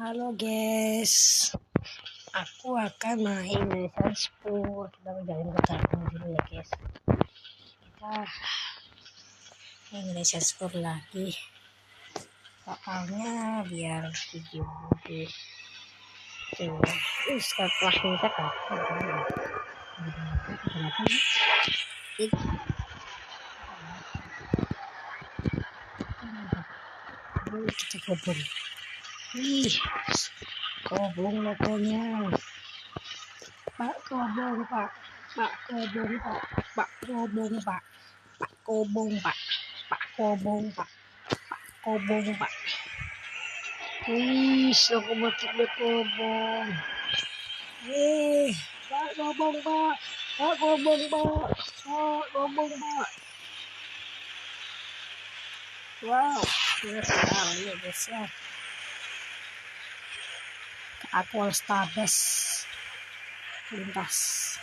Halo guys, aku akan main Indonesia Sport. Kita berjalan ke kampung dulu ya guys. Kita main Indonesia Sport lagi. Soalnya biar video tuh. Setelah kita kapan? Kita kobong. Kobong logonya. Pak Kobong, Pak. Pak Kobong, Pak. Pak Kobong, Pak. Pak Kobong, Pak. Pak Kobong, Pak. Pak Kobong, Pak. Lokomotifnya Kobong. Pak Kobong, Pak. Pak Kobong, Pak. Pak Kobong, Pak. Wow, sekali ya guys ya. Aku harus tabes lintas.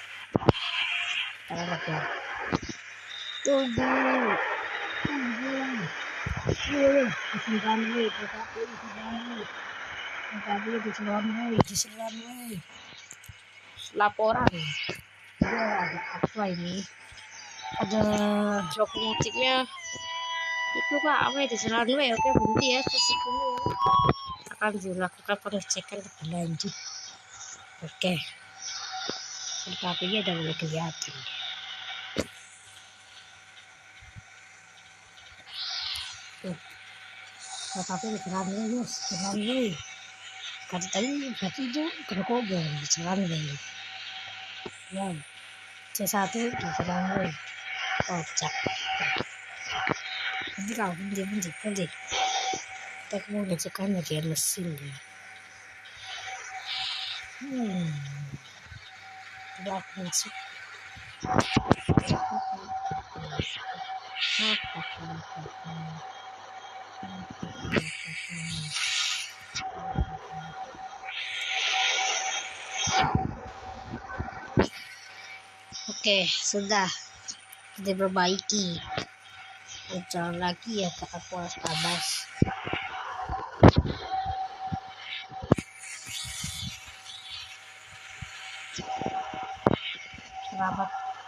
Tunggu. Di laporan ada apa ini, ada lokomotifnya itu Pak, apa di runway. Oke, berhenti ya, stasiun dulu akan dilakukan pengecekan lebih lanjut. Oke, tapi ini udah mulai kelihatan. Tapi di runway kata tadi berarti itu kena Kobong di runway. Wow, C1 di runway. Kocak. Nanti kalau berhenti. Kita mau ngecekan bagian mesin ya. Udah masuk. Oke, sudah diperbaiki. Jalan lagi ya ke aku harus tabas. Selamat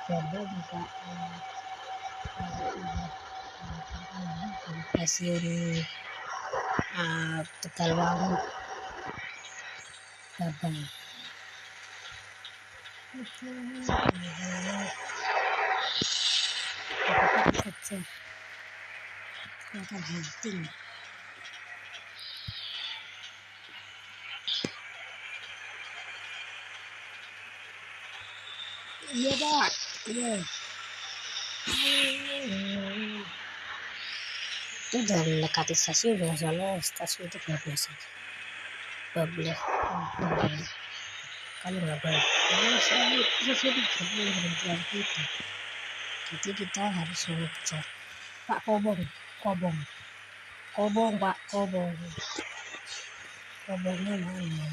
jaga juga stasiun Tegalwangi. Bye-bye. Kecil akan hunting. Iya Pak, iya. Itu udah mendekati stasiun ya, soalnya stasiun itu 12 kalau nggak balik stasiun itu berhentian kita, jadi kita harus mengejar Pak Kobong Pak Kobongnya mana?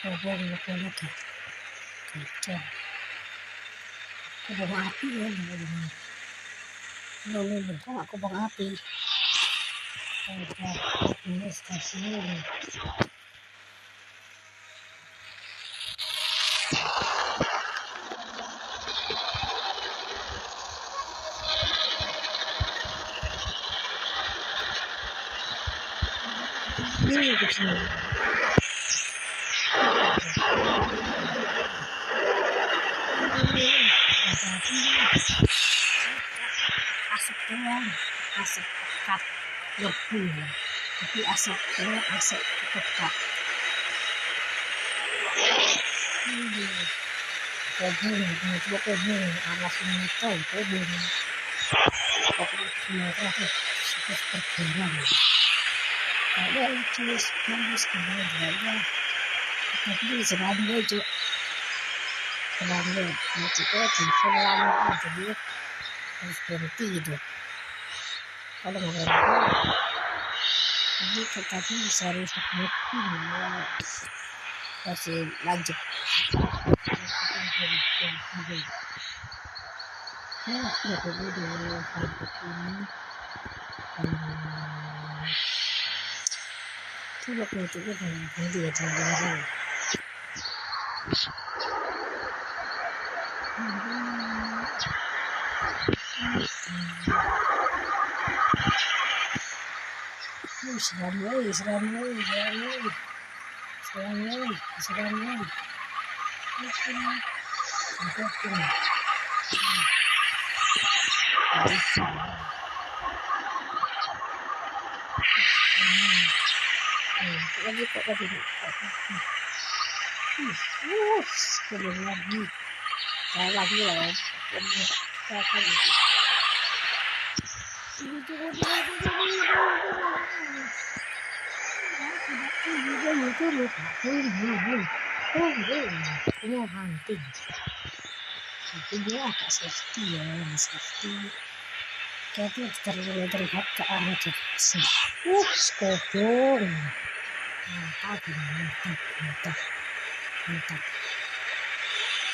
Kobong lokonya kacau. Kobong api ya, kobong api. Ini stasiun. Ini di sini. Asap doang, asap pekat lebih, tapi asap pekat. Kobong, alas itu kobong. Pokoknya semua sudah bergerak. Ada ucus bagus kemudian tapi selalu aja selalu juga selalu jadi harus berhenti gitu. Kalau nggak berhenti ini tetapi bisa rusak mesin masih lanjut. Nggak perlu dulu sampai ini. tulog na tulog na hindi at hindi na rin. Seram. Lagi. Sebelum lagi. Saya lagi loh. Ini hunting. Dia agak safety ya, safety. Jadi terlihat ke arah depan. Skobong. Mantap.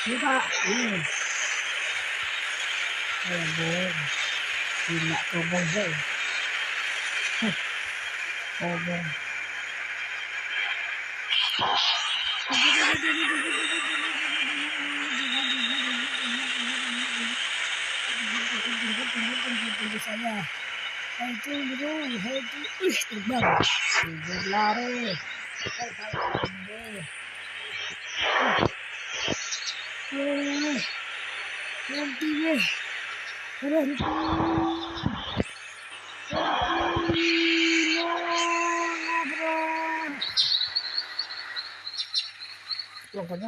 Ini Pak, ini. Kobong. Gila kobong deh. Kobong. Saya itu terbang berlari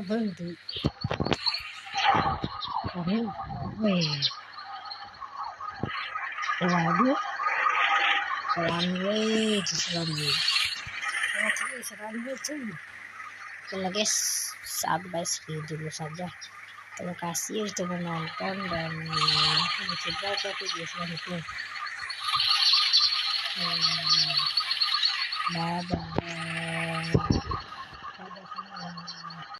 berhenti pokoknya berhenti waduh selanjutnya cuy. Oke guys, sampai segitu dulu saja. Terima kasih sudah menonton dan mencoba video selanjutnya. Bye bye.